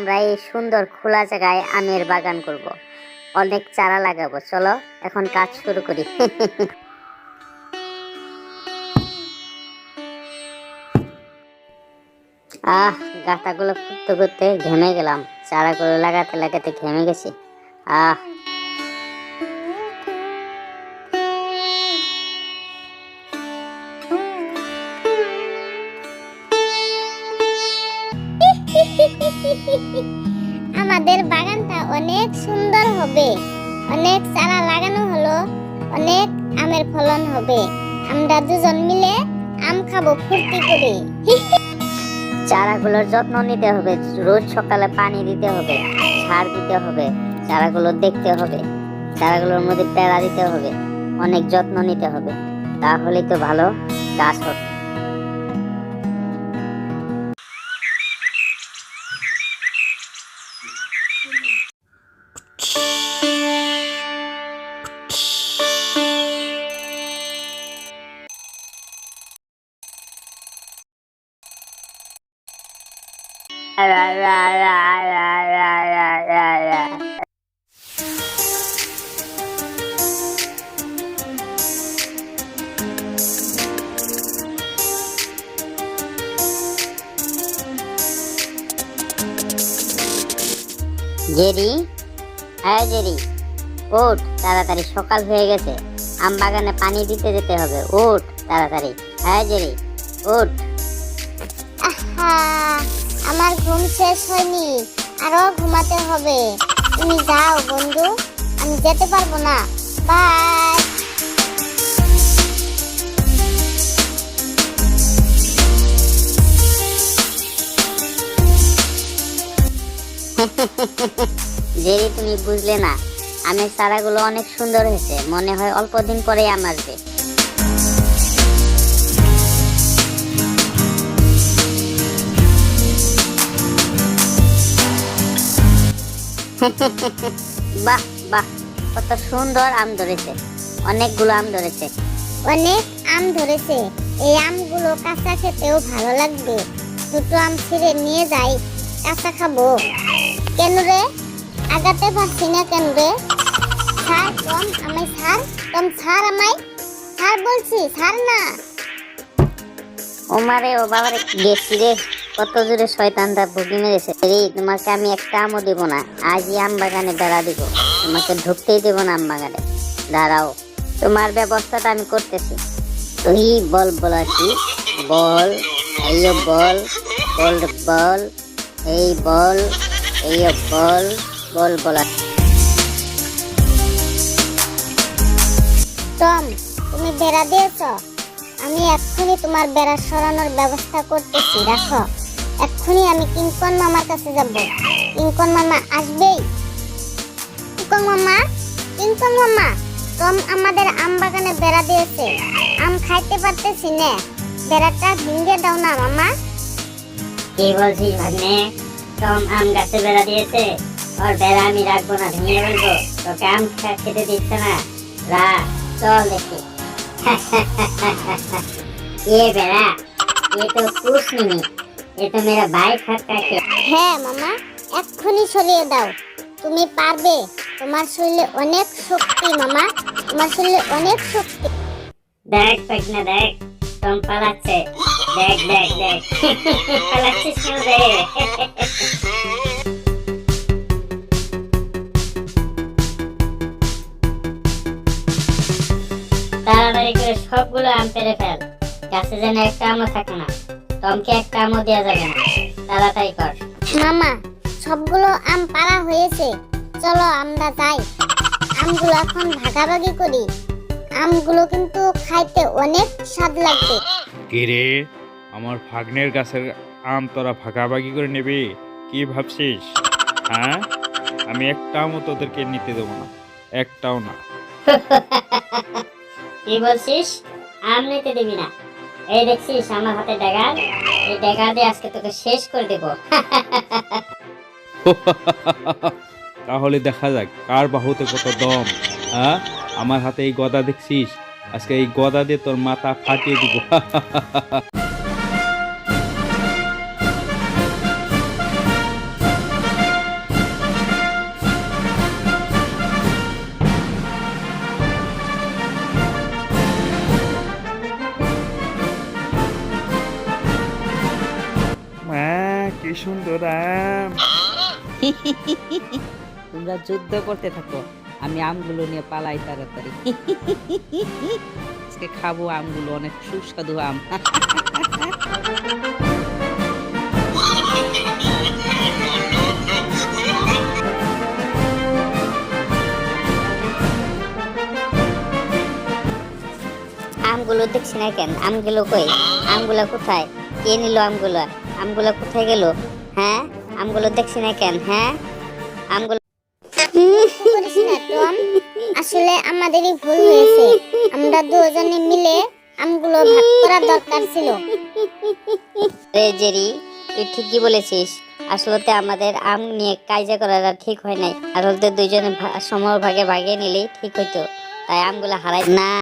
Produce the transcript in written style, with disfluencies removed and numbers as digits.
আমরা এই সুন্দর খোলা জায়গায় আমের বাগান করব। অনেক চারা লাগাবো, চলো এখন কাজ শুরু করি। গাঁথাগুলো করতে করতে ঘেমে গেলাম, চারাগুলো লাগাতে লাগাতে ঘেমে গেছি। আমাদের বাগানটা অনেক সুন্দর হবে, অনেক চারা লাগানো হলো, অনেক আমের ফলন হবে। আমরা দুজন মিলে আম খাবো ফুর্তি করে। চারাগুলোর যত্ন নিতে হবে, রোজ সকালে পানি দিতে হবে, সার দিতে হবে, চারাগুলো দেখতে হবে, চারাগুলোর মধ্যে পেড়া দিতে হবে, অনেক যত্ন নিতে হবে, তাহলেই তো ভালো গাছ হবে। জেরি, হ্যাঁ জেরি, ওঠ তাড়াতাড়ি, সকাল হয়ে গেছে, আম বাগানে পানি দিতে যেতে হবে, ওঠ তাড়াতাড়ি। হ্যাঁ জেরি, ওঠ। আমার ঘুম শেষ হয়নি, আরো ঘুমাতে হবে। তুমি যাও বন্ধু, আমি যেতে পারবো না। বাই। জেরি, তুমি বুঝলে না, আমের চারাগুলো অনেক সুন্দর হয়েছে, মনে হয় অল্প দিন পরেই আম আসবে। বাহ বাহ, কত সুন্দর আম ধরেছে, অনেকগুলো আম ধরেছে। অনেক আম ধরেছে, এই আমগুলো কাঁচা খেতেও ভালো লাগবে। দুটো আম ছিঁড়ে নিয়ে যাই, কাঁচা খাবো। কেন রে আগাতে পারছি না কেন রে? ছাড় টম, আমায় ছাড়। টম ছাড় আমায়, ছাড় বলছি, ছাড় না। ওমারে ও বাবারে, গেছি রে, কত জোরে শয়তানটা ভুগি মেরেছে রে। তোমাকে আমি একটা আমও দেব না, আজই আম বাগানে বেড়া দিব, তোমাকে ঢুকতেই দেব না আম বাগানে। দাঁড়াও, তোমার ব্যবস্থাটা আমি করতেছি। তুই বল বলাছি, বল, এই বল, বল বল, এই বল, এই বল, বল বলা। টম, তুমি বেড়া দিয়েছ, আমি এক্ষুনি তোমার বেড়া সরানোর ব্যবস্থা করতেছি, রাখো। এক্ষুনি আমি কিংকন মামার কাছে যাব, কিংকন মামা আসবেই। কিংকন মামা, কিংকন মামা, টম আমাদের আম বাগানে বেড়া দিয়েছে, আম খাইতে পারতেছি না, বেড়াটা ভেঙে দাও না মামা। কি বলছিস ভাগ্নে? টম আম গাছে বেড়া দিয়েছে, ওর বেড়া আমি রাখবো না, ভেঙে ফেলবো। তোকে আম খেতে দিচ্ছে না, রা চল দেখি। ये बेड़ा, ये तो कुछ नहीं, ये तो मेरा भाई खटका के। হ্যাঁ মামা, এক্ষুনি সরিয়ে দাও, তুমি পারবে, তোমার শরীরে অনেক শক্তি মামা, তোমার শরীরে অনেক শক্তি। দেখ ভাগ্নে দেখ, টম পালাচ্ছে, দেখ দেখ দেখ। পালাচ্ছিস কেন রে? তাড়াতাড়ি করে সবগুলো আম পেড়ে ফেল, গাছে যেন একটা আমও থাকে না, টমকে একটা আমও দেওয়া যাবে না, তাড়াতাড়ি কর। মামা, সবগুলো আম পাড়া হয়েছে, চলো আমরা যাই, আমগুলো এখন ভাগাভাগি করি। আমগুলো কিন্তু খাইতে অনেক স্বাদ লাগবে। কিরে, আমার ভাগ্নের গাছের আম তোরা ভাগাভাগি করে নেবে? কি ভাবছিস? হ্যাঁ, আমি একটা আমও তোদেরকে নিতে দেবো না, একটাও না। কি বলছিস? আম নিতে দিবি না? এই দেখছিস আমার হাতে ড্যাগার, এই ড্যাগার দিয়ে আজকে তোকে শেষ করে দেব। তাহলে দেখা যাক কার বাহুতে কত দম। হ্যাঁ, আমার হাতে এই গদা দেখছিস, আজকে এই গদা দিয়ে তোর মাথা ফাটিয়ে দিব। সুন্দর আম। তোমরা যুদ্ধ করতে থাকো, আমি আমগুলো নিয়ে পালাই তাড়াতাড়ি। আজকে খাবো আমগুলো, অনেক সুস্বাদু আম। আমগুলো দেখছি না কেন? আমগুলো কই? আমগুলো কোথায়? কে নিল আমগুলো? আমগুলো কোথায় গেল? হ্যাঁ, আমগুলো দেখছি না কেন? হ্যাঁ, আমগুলো করিস না টম, আসলে আমাদেরই ভুল হয়েছে। আমরা দুজনে মিলে আমগুলো ভাগ করা দরকার ছিল। রে জেরি, তুই ঠিকই বলেছিস। আসলে আমাদের আম নিয়ে কায়জা করাটা ঠিক হয় নাই। আসলে দুইজনে সমভাগে ভাগে নিলেই ঠিক হইতো। তাই আমগুলো হারাই না।